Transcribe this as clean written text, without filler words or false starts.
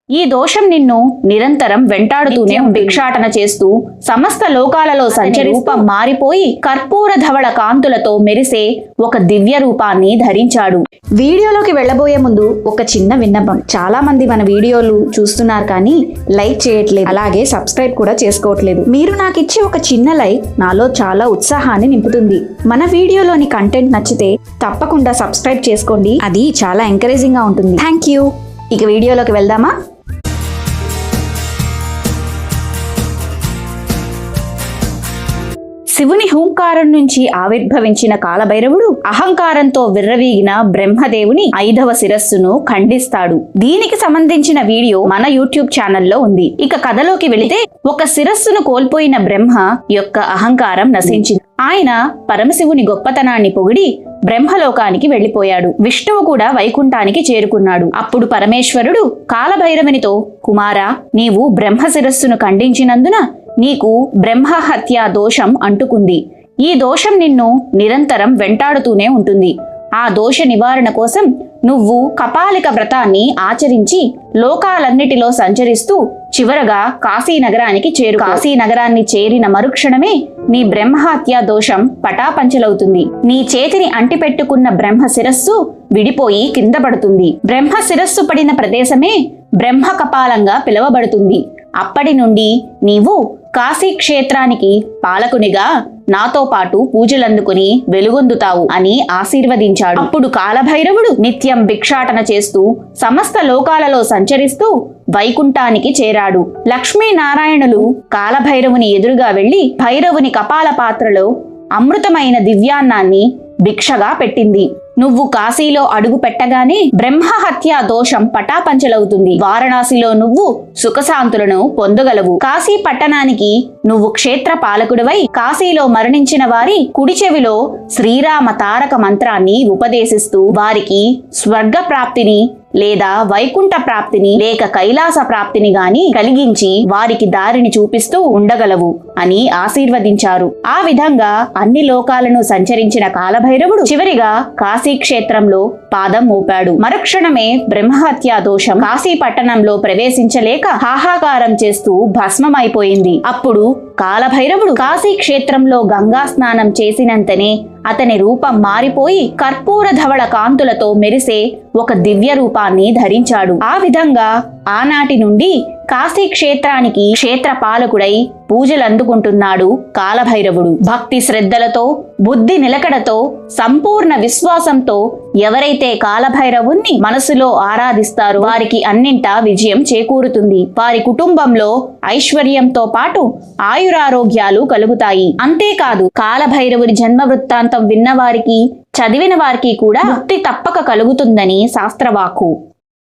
ఈ దోషం నిన్ను నిరంతరం వెంటాడుతూనే భిక్షాటన చేస్తూ సమస్త లోకాలలో సంచరి రూపం మారిపోయి కర్పూర ధవళ కాంతులతో మెరిసే ఒక దివ్య రూపాన్ని ధరించాడు. వీడియోలోకి వెళ్లబోయే ముందు ఒక చిన్న విన్నపం. చాలా మంది మన వీడియోలు చూస్తున్నారు కానీ లైక్ చేయట్లేదు, అలాగే సబ్స్క్రైబ్ కూడా చేసుకోవట్లేదు. మీరు నాకు ఇచ్చే ఒక చిన్న లైక్ నాలో చాలా ఉత్సాహాన్ని నింపుతుంది. మన వీడియోలోని కంటెంట్ నచ్చితే తప్పకుండా సబ్స్క్రైబ్ చేసుకోండి, అది చాలా ఎంకరేజింగ్ గా ఉంటుంది. Thank you. ఇక వీడియోలోకి వెళ్దామా? శివుని హూంకారం నుంచి ఆవిర్భవించిన కాలభైరవుడు అహంకారంతో విర్రవీగిన బ్రహ్మదేవుని 5వ శిరస్సును ఖండిస్తాడు. దీనికి సంబంధించిన వీడియో మన యూట్యూబ్ ఛానల్లో ఉంది. ఇక కథలోకి వెళితే, ఒక శిరస్సును కోల్పోయిన బ్రహ్మ యొక్క అహంకారం నశించింది. ఆయన పరమశివుని గొప్పతనాన్ని పొగిడి బ్రహ్మలోకానికి వెళ్లిపోయాడు. విష్ణువు కూడా వైకుంఠానికి చేరుకున్నాడు. అప్పుడు పరమేశ్వరుడు కాలభైరవునితో, కుమారా, నీవు బ్రహ్మ శిరస్సును ఖండించినందున నీకు బ్రహ్మహత్యా దోషం అంటుకుంది. ఈ దోషం నిన్ను నిరంతరం వెంటాడుతూనే ఉంటుంది. ఆ దోష నివారణ కోసం నువ్వు కపాలిక వ్రతాన్ని ఆచరించి లోకాలన్నిటిలో సంచరిస్తూ చివరగా కాశీనగరానికి కాశీనగరాన్ని చేరిన మరుక్షణమే నీ బ్రహ్మహత్యా దోషం పటాపంచలవుతుంది. నీ చేతిని అంటిపెట్టుకున్న బ్రహ్మ శిరస్సు విడిపోయి కింద పడుతుంది. బ్రహ్మ శిరస్సు పడిన ప్రదేశమే బ్రహ్మ కపాలంగా పిలువబడుతుంది. అప్పటి నుండి నీవు కాశీ క్షేత్రానికి పాలకునిగా నాతో పాటు పూజలందుకుని వెలుగొందుతావు అని ఆశీర్వదించాడు. అప్పుడు కాలభైరవుడు నిత్యం భిక్షాటన చేస్తూ సమస్త లోకాలలో సంచరిస్తూ వైకుంఠానికి చేరాడు. లక్ష్మీనారాయణులు కాలభైరవుని ఎదురుగా వెళ్లి భైరవుని కపాల పాత్రలో అమృతమైన దివ్యాన్నాన్ని భిక్షగా పెట్టింది. నువ్వు కాశీలో అడుగు పెట్టగానే బ్రహ్మహత్యా దోషం పటాపంచలవుతుంది. వారణాసిలో నువ్వు సుఖశాంతులను పొందగలవు. కాశీ పట్టణానికి నువ్వు క్షేత్ర పాలకుడివై కాశీలో మరణించిన వారి కుడి చెవిలో శ్రీరామ తారక మంత్రాన్ని ఉపదేశిస్తూ వారికి స్వర్గ ప్రాప్తిని లేదా వైకుంఠ ప్రాప్తిని లేక కైలాస ప్రాప్తిని గాని కలిగించి వారికి దారిని చూపిస్తూ ఉండగలవు అని ఆశీర్వదించారు. ఆ విధంగా అన్ని లోకాలను సంచరించిన కాలభైరవుడు చివరిగా కాశీ క్షేత్రంలో పాదం మోపాడు. మరుక్షణమే బ్రహ్మహత్యా దోషం కాశీ పట్టణంలో ప్రవేశించలేక హాహాకారం చేస్తూ భస్మమైపోయింది. అప్పుడు కాలభైరవుడు కాశీ క్షేత్రంలో గంగా స్నానం చేసినంతనే అతని రూపం మారిపోయి కర్పూర ధవళ కాంతులతో మెరిసే ఒక దివ్య రూపాన్ని ధరించాడు. ఆ విధంగా ఆనాటి నుండి కాశీ క్షేత్రానికి క్షేత్ర పాలకుడై పూజలందుకుంటున్నాడు కాలభైరవుడు. భక్తి శ్రద్ధలతో, బుద్ధి నిలకడతో, సంపూర్ణ విశ్వాసంతో ఎవరైతే కాలభైరవుణ్ణి మనసులో ఆరాధిస్తారో వారికి అన్నింటా విజయం చేకూరుతుంది. వారి కుటుంబంలో ఐశ్వర్యంతో పాటు ఆయురారోగ్యాలు కలుగుతాయి. అంతేకాదు, కాలభైరవుని జన్మ వృత్తాంతం విన్నవారికి, చదివిన వారికి కూడా ముక్తి తప్పక కలుగుతుందని శాస్త్రవాక్కు.